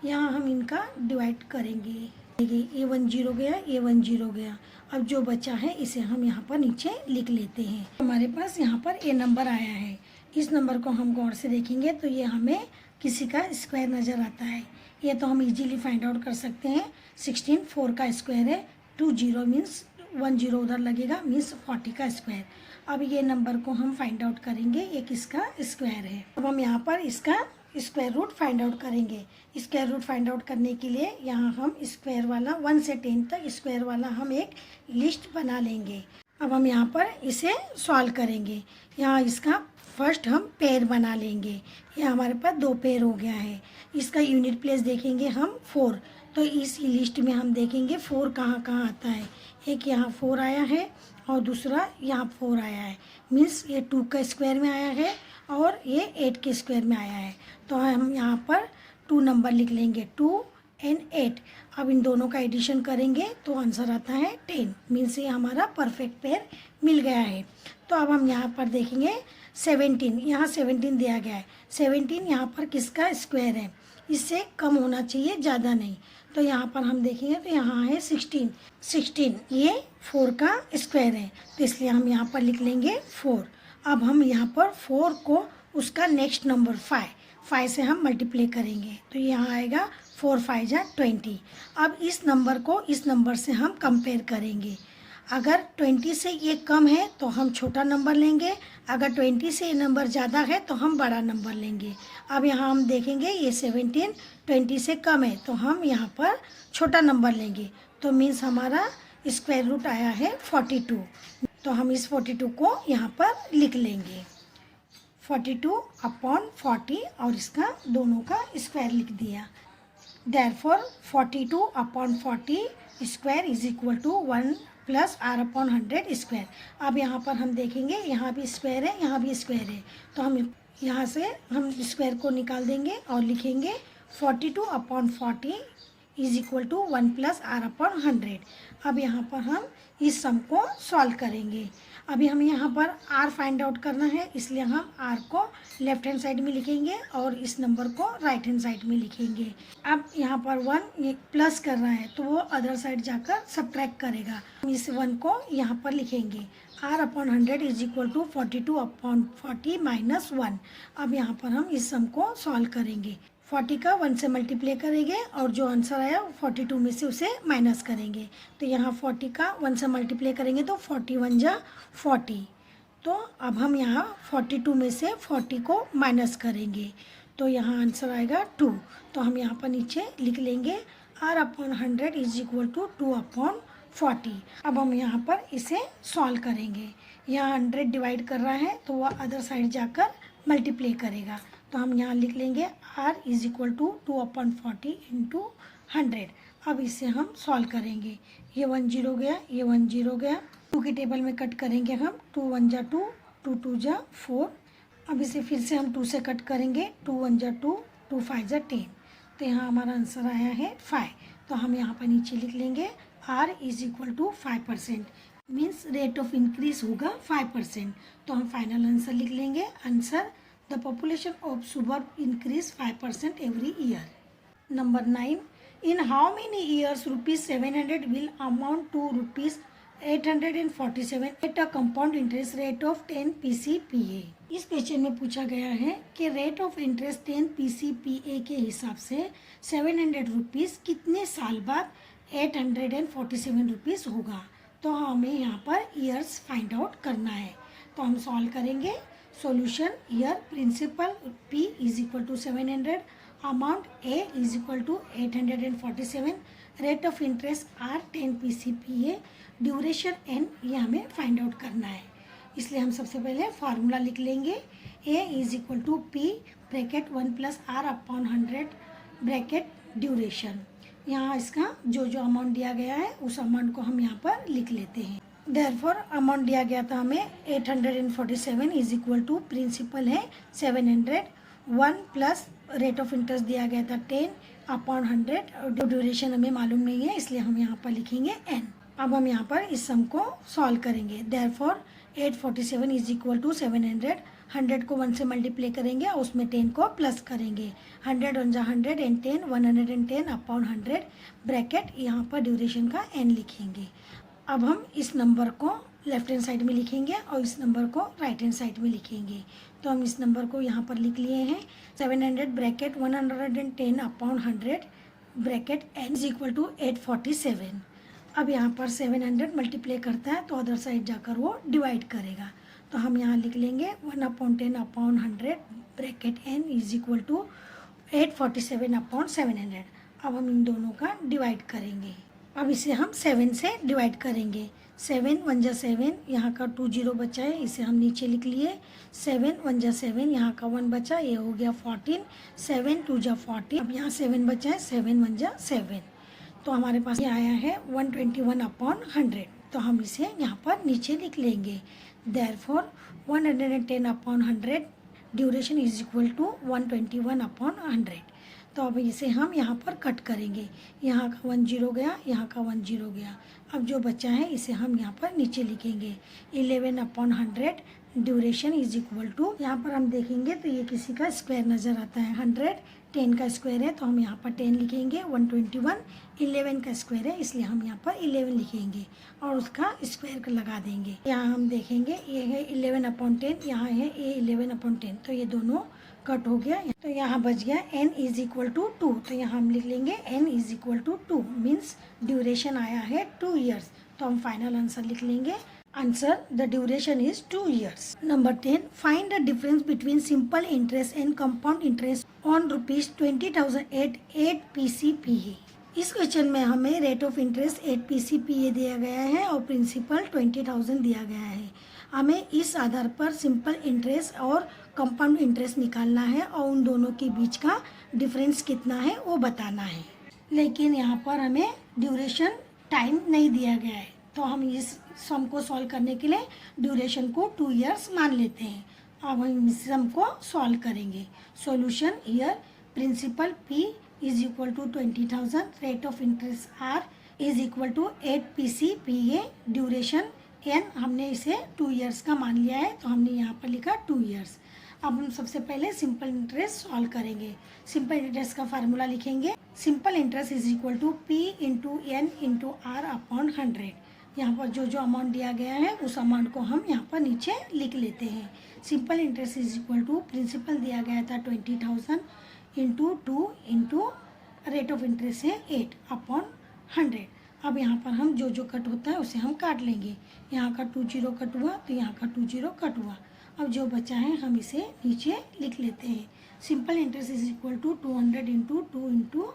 यहाँ हम इनका डिवाइड करेंगे, A1 0 गया, A1 0 गया। अब जो बचा है इसे हम यहाँ पर नीचे लिख लेते हैं। हमारे पास यहाँ पर A नंबर आया है। इस नंबर को हम गौर से देखेंगे तो ये हमें किसी का स्क्वायर नज़र आता है। ये तो हम इजीली फाइंड आउट कर सकते हैं। 16 4 का स्क्वायर है, 2 0 मीन्स 1 0 उधर लगेगा, मीन्स 40 का स्क्वायर। अब ये नंबर को हम फाइंड आउट करेंगे, ये किसका स्क्वायर है। अब हम यहाँ पर इसका स्क्वायर रूट फाइंड आउट करेंगे। स्क्वायर रूट फाइंड आउट करने के लिए यहाँ हम स्क्वायर वाला 1 से 10 तक स्क्वायर वाला हम एक लिस्ट बना लेंगे। अब हम यहाँ पर इसे सॉल्व करेंगे। यहाँ इसका फर्स्ट हम पेयर बना लेंगे। ये हमारे पास 2 पेयर हो गया है। इसका यूनिट प्लेस देखेंगे हम 4, तो इस लिस्ट में हम देखेंगे 4 कहाँ कहाँ आता है। एक यहाँ 4 आया है और दूसरा यहाँ 4 आया है, मीन्स ये 2 का स्क्वायर में आया है और ये 8 के स्क्वायर में आया है। तो हम यहाँ पर 2 नंबर लिख लेंगे, 2 and 8। अब इन दोनों का एडिशन करेंगे तो आंसर आता है 10, मीन्स ये हमारा परफेक्ट पेयर मिल गया है। तो अब हम यहाँ पर देखेंगे 17, यहाँ 17 दिया गया है। 17 यहाँ पर किसका स्क्वायर है, इससे कम होना चाहिए, ज़्यादा नहीं। तो यहाँ पर हम देखेंगे तो यहाँ है 16 ये 4 का स्क्वायर है, तो इसलिए हम यहाँ पर लिख लेंगे 4। अब हम यहाँ पर 4 को उसका नेक्स्ट नंबर 5 से हम मल्टीप्लाई करेंगे, तो यहाँ आएगा 4 5 जा 20। अब इस नंबर को इस नंबर से हम कंपेयर करेंगे। अगर 20 से ये कम है तो हम छोटा नंबर लेंगे, अगर 20 से ये नंबर ज़्यादा है तो हम बड़ा नंबर लेंगे। अब यहाँ हम देखेंगे ये 17 20 से कम है तो हम यहाँ पर छोटा नंबर लेंगे, तो मीन्स हमारा स्क्वायर रूट आया है 42। तो हम इस 42 को यहाँ पर लिख लेंगे, 42 अपॉन 40 और इसका दोनों का स्क्वायर लिख दिया। Therefore 42 upon 40 square is equal to 1 plus R upon 100 square. अब यहाँ पर हम देखेंगे यहाँ भी स्क्वायर है, यहाँ भी स्क्वायर है, तो हम यहाँ से हम स्क्वायर को निकाल देंगे और लिखेंगे 42 upon 40 is equal to 1 plus R upon 100। अब यहाँ पर हम इस सम को सॉल्व करेंगे। अभी हमें यहाँ पर आर फाइंड आउट करना है, इसलिए हम आर को लेफ्ट हैंड साइड में लिखेंगे और इस नंबर को राइट हैंड साइड में लिखेंगे। अब यहाँ पर 1 प्लस कर रहा है तो वो अदर साइड जाकर सब्ट्रैक्ट करेगा। हम इस 1 को यहाँ पर लिखेंगे, R upon 100 is equal to 42 upon 40 minus 1। अब यहाँ पर हम इस सम को सॉल्व करेंगे। 40 का 1 से मल्टीप्लाई करेंगे और जो आंसर आया 42 में से उसे माइनस करेंगे। तो यहाँ 40 का 1 से मल्टीप्लाई करेंगे तो 41 जा 40। तो अब हम यहाँ 42 में से 40 को माइनस करेंगे तो यहाँ आंसर आएगा 2। तो हम यहाँ पर नीचे लिख लेंगे R upon 100 is equal to 2 upon 40। अब हम यहाँ पर इसे सॉल्व करेंगे। यहाँ 100 डिवाइड कर रहा है तो वह अदर साइड जाकर मल्टीप्लाई करेगा, तो हम यहाँ लिख लेंगे r is equal to 2 upon 40 into 100। अब इसे हम सॉल्व करेंगे। ये 1 0 गया, ये 1 0 गया, 2 के टेबल में कट करेंगे हम, 2 1 जा 2, 2 2 जा 4। अब इसे फिर से हम 2 से कट करेंगे, 2 1 जा 2, 2 5 जा 10। तो यहाँ हमारा आंसर आया है 5। तो हम यहाँ पर नीचे लिख लेंगे r is equal to 5%, means rate of increase होगा 5%। तो हम फाइनल आंसर लिख लेंगे, answer the population of suburb increase 5% every year. Number 9, in how many years rupees 700 will amount to rupees 847 at a compound interest rate of 10 PCPA? इस question में पूछा गया है कि रेट ऑफ इंटरेस्ट 10 PCPA के हिसाब से 700 रुपीज़ कितने साल बाद 847 रुपीज़ होगा। तो हमें यहाँ पर ईयर्स फाइंड आउट करना है। तो हम सॉल्व करेंगे। Solution, here principal P is equal to 700, amount A is equal to 847, rate of interest R 10 PCPA, duration N, ये हमें फाइंड आउट करना है। इसलिए हम सबसे पहले फार्मूला लिख लेंगे। A is equal to P bracket 1 plus R upon 100 bracket duration. यहाँ इसका जो जो अमाउंट दिया गया है उस अमाउंट को हम यहाँ पर लिख लेते हैं। देयरफॉर अमाउंट दिया गया था हमें 847 इज इक्वल टू प्रिंसिपल है 700, 1 प्लस रेट ऑफ इंटरेस्ट दिया गया था 10 अपॉन 100, ड्यूरेशन हमें मालूम नहीं है इसलिए हम यहाँ पर लिखेंगे n। अब हम यहाँ पर इस सम को सॉल्व करेंगे। देयरफॉर 847 इज इक्वल टू 700, 100 को 1 से मल्टीप्लाई करेंगे और उसमें 10 को प्लस करेंगे। 100 1 जा 100 एंड 10 110 अपॉन 100 ब्रैकेट, यहाँ पर ड्यूरेशन का n लिखेंगे। अब हम इस नंबर को लेफ्ट हैंड साइड में लिखेंगे और इस नंबर को राइट हैंड साइड में लिखेंगे। तो हम इस नंबर को यहाँ पर लिख लिए हैं 700 bracket 110 upon 100 bracket n is equal to 847। अब यहाँ पर 700 मल्टीप्लाई करता है तो अदर साइड जाकर वो डिवाइड करेगा। तो हम यहाँ लिख लेंगे 1/10 upon 100 bracket n is equal to 847 upon 700। अब हम इन दोनों का डिवाइड करेंगे। अब इसे हम 7 से डिवाइड करेंगे। 7 1 जा 7, यहाँ का 2 0 बचा है, इसे हम नीचे लिख लिए। 7 1 जा 7, यहाँ का 1 बचा, ये हो गया 14। 7 2 जा 14, अब यहाँ 7 बचा है, 7 1 जा 7। तो हमारे पास ये आया है 121 अपॉन 100। तो हम इसे यहाँ पर नीचे लिख लेंगे। Therefore 110 upon 100 duration is equal to 121 upon 100। तो अब इसे हम यहाँ पर कट करेंगे। यहाँ का 1 0 गया, यहाँ का 1 0 गया। अब जो बचा है इसे हम यहाँ पर नीचे लिखेंगे। 11 upon 100 duration is equal to, यहाँ पर हम देखेंगे तो ये किसी का स्क्वायर नज़र आता है। 100 10 का स्क्वायर है तो हम यहाँ पर 10 लिखेंगे। 121 11 का स्क्वायर है इसलिए हम यहाँ पर 11 लिखेंगे और उसका स्क्वायर लगा देंगे। यहाँ हम देखेंगे ये है 11 अपॉन 10, यहाँ है ये 11 अपॉन 10, तो ये दोनों कट हो गया। तो यहाँ बच गया n इज इक्वल टू 2। तो यहाँ हम लिख लेंगे n is equal to 2 means duration आया है 2 ईयर्स। तो हम फाइनल आंसर लिख लेंगे। Answer, the duration is 2 years. Number 10, find the difference between simple interest and compound interest on ₹20,000 at 8 PCPA। इस क्वेश्चन में हमें रेट ऑफ इंटरेस्ट 8 PCPA दिया गया है और प्रिंसिपल 20,000 दिया गया है। हमें इस आधार पर सिंपल इंटरेस्ट और कंपाउंड इंटरेस्ट निकालना है और उन दोनों के बीच का डिफरेंस कितना है वो बताना है। लेकिन यहाँ पर हमें ड्यूरेशन टाइम नहीं दिया गया है, तो हम इस सम को सॉल्व करने के लिए ड्यूरेशन को 2 ईयर्स मान लेते हैं। अब हम इस सम को सॉल्व करेंगे। Solution, here principal P is equal to 20,000, rate of interest R is equal to 8 PCPA, duration n हमने इसे 2 ईयर्स का मान लिया है तो हमने यहाँ पर लिखा 2 ईयर्स। अब हम सबसे पहले सिंपल इंटरेस्ट सॉल्व करेंगे। सिंपल इंटरेस्ट का फार्मूला लिखेंगे। Simple interest is equal to P into N into R upon 100। यहाँ पर जो जो अमाउंट दिया गया है उस अमाउंट को हम यहाँ पर नीचे लिख लेते हैं। Simple interest is equal to principal दिया गया था 20,000 into 2 into rate of interest है 8 अपॉन 100। अब यहाँ पर हम जो जो कट होता है उसे हम काट लेंगे। यहाँ का 2 0 कट हुआ तो यहाँ का 2 0 कट हुआ। अब जो बचा है हम इसे नीचे लिख लेते हैं। Simple interest is equal to 200 into 2 into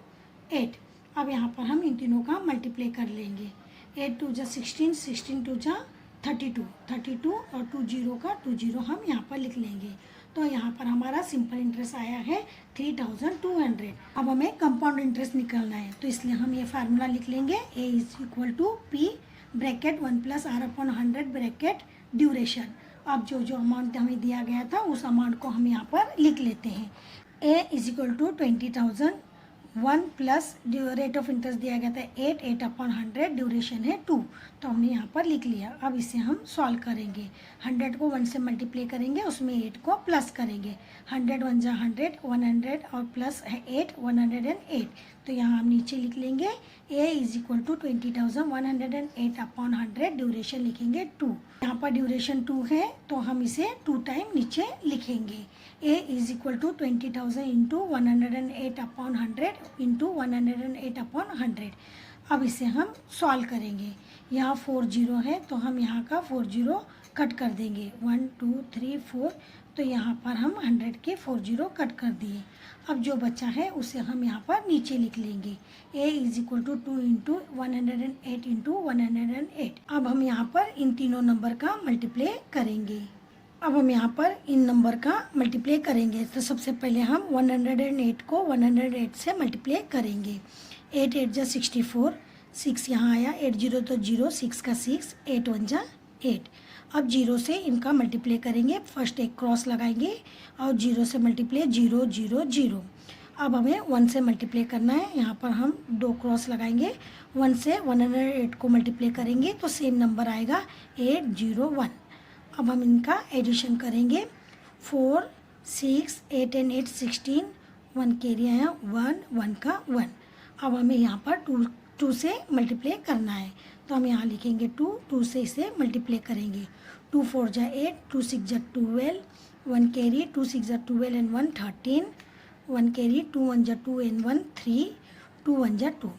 8। अब यहाँ पर हम इन तीनों का मल्टीप्लाई कर लेंगे। 8 2 जा 16, 16 2 जा 32, 32 और 2 0 का 2 0 हम यहाँ पर लिख लेंगे। तो यहाँ पर हमारा सिंपल इंटरेस्ट आया है 3,200। अब हमें कंपाउंड इंटरेस्ट निकालना है तो इसलिए हम ये फार्मूला लिख लेंगे। A is equal to P bracket 1 plus R upon 100 bracket duration. अब जो जो अमाउंट हमें दिया गया था उस अमाउंट को हम यहाँ पर लिख लेते हैं। A is equal to 20,000, 1 plus rate of interest दिया गया था 8 अपॉन 100, ड्यूरेशन है 2। तो हमने यहाँ पर लिख लिया। अब इसे हम सॉल्व करेंगे। 100 को 1 से मल्टीप्लाई करेंगे, उसमें 8 को प्लस करेंगे। 100 1 जा 100, 100 और प्लस है 8, 108। तो यहाँ हम नीचे लिख लेंगे A is equal to 20,000, 108 upon 100, duration लिखेंगे 2। यहाँ पर ड्यूरेशन 2 है तो हम इसे 2 टाइम नीचे लिखेंगे। A is equal to 20,000 into 108 upon 100 into 108 upon 100। अब इसे हम सॉल्व करेंगे। यहाँ 4 जीरो है तो हम यहाँ का 4 जीरो कट कर देंगे, 1 2 3 4, तो यहाँ पर हम 100 के 4 जीरो कट कर दिए। अब जो बचा है उसे हम यहाँ पर नीचे लिख लेंगे, a is equal to 2 into 108 into 108। अब हम यहाँ पर इन तीनों नंबर का मल्टीप्लाई करेंगे। अब हम यहाँ पर इन नंबर का मल्टीप्लाई करेंगे, तो सबसे पहले हम 108 को 108 से मल्टीप्लाई करेंगे। 8 8 जा 64, 6 यहाँ आया, 8 जीरो तो 0, 6 का 6, 8 1 जा 8। अब 0 से इनका मल्टीप्लाई करेंगे, फर्स्ट एक क्रॉस लगाएंगे और 0 से मल्टीप्लाई 0 0 0। अब हमें 1 से मल्टीप्लाई करना है, यहाँ पर हम 2 क्रॉस लगाएंगे, 1 से 108 को मल्टीप्लाई करेंगे तो सेम नंबर आएगा 801। अब हम इनका एडिशन करेंगे, 4 6 8 एंड 8 16, 1 कैरी आया, 1 1 का 1। अब हमें यहाँ पर 2 से मल्टीप्लाई करना है, तो हम यहाँ लिखेंगे 2 से इसे मल्टीप्लाई करेंगे, 2 4 जा 8, 2 6 जा 12, 1 कैरी, 2 6 जा 12 एंड 1 13, 1 कैरी, 2 1 जा 2 एंड 1 3, 2 1 जा 2।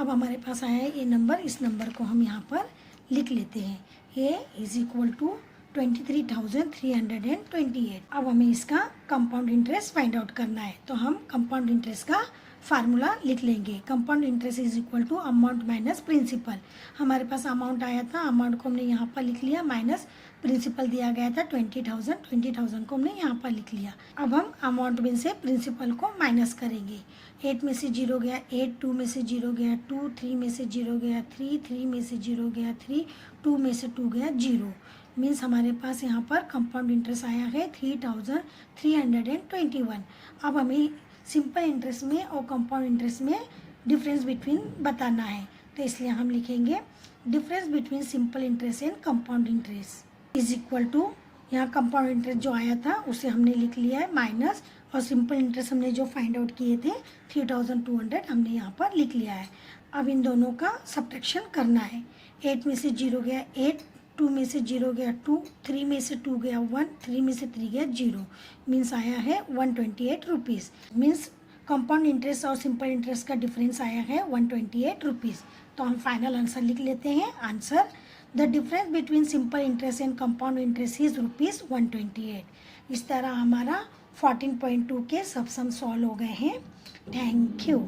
अब हमारे पास आया है ये नंबर, इस नंबर को हम यहाँ पर लिख लेते हैं, a इज इक्वल टू 23,328। अब हमें इसका कंपाउंड इंटरेस्ट फाइंड आउट करना है, तो हम कंपाउंड इंटरेस्ट का फार्मूला लिख लेंगे। Compound interest is equal to amount minus principal. हमारे पास अमाउंट आया था, अमाउंट को हमने यहाँ पर लिख लिया, माइनस प्रिंसिपल दिया गया था 20,000, 20,000 को हमने यहाँ पर लिख लिया। अब हम अमाउंट में से प्रिंसिपल को माइनस करेंगे, 8 में से 0 गया 8, 2 में से 0 गया 2, 3 में से 0 गया 3, 3 में से 0 गया 3, 2 में से 2 गया 0। मीन्स हमारे पास यहाँ पर कंपाउंड इंटरेस्ट आया है 3,321। अब हमें सिंपल इंटरेस्ट में और कंपाउंड इंटरेस्ट में डिफरेंस बिटवीन बताना है, तो इसलिए हम लिखेंगे difference between simple interest and compound interest is equal to, यहाँ कंपाउंड इंटरेस्ट जो आया था उसे हमने लिख लिया है माइनस, और सिंपल इंटरेस्ट हमने जो फाइंड आउट किए थे 3,200 हमने यहाँ पर लिख लिया है। अब इन दोनों का सब्ट्रैक्शन करना है, 8 में से 0 गया 8, 2 में से 0 गया 2, 3 में से 2 गया 1, 3 में से 3 गया 0, मीन्स आया है 128 रुपीज़। मीन्स कंपाउंड इंटरेस्ट और सिंपल इंटरेस्ट का डिफरेंस आया है 128 रुपीज़। तो हम फाइनल आंसर लिख लेते हैं, answer the difference between simple interest and compound interest is ₹128। इस तरह हमारा 14.2 के सब सम सॉल्व हो गए हैं। Thank you.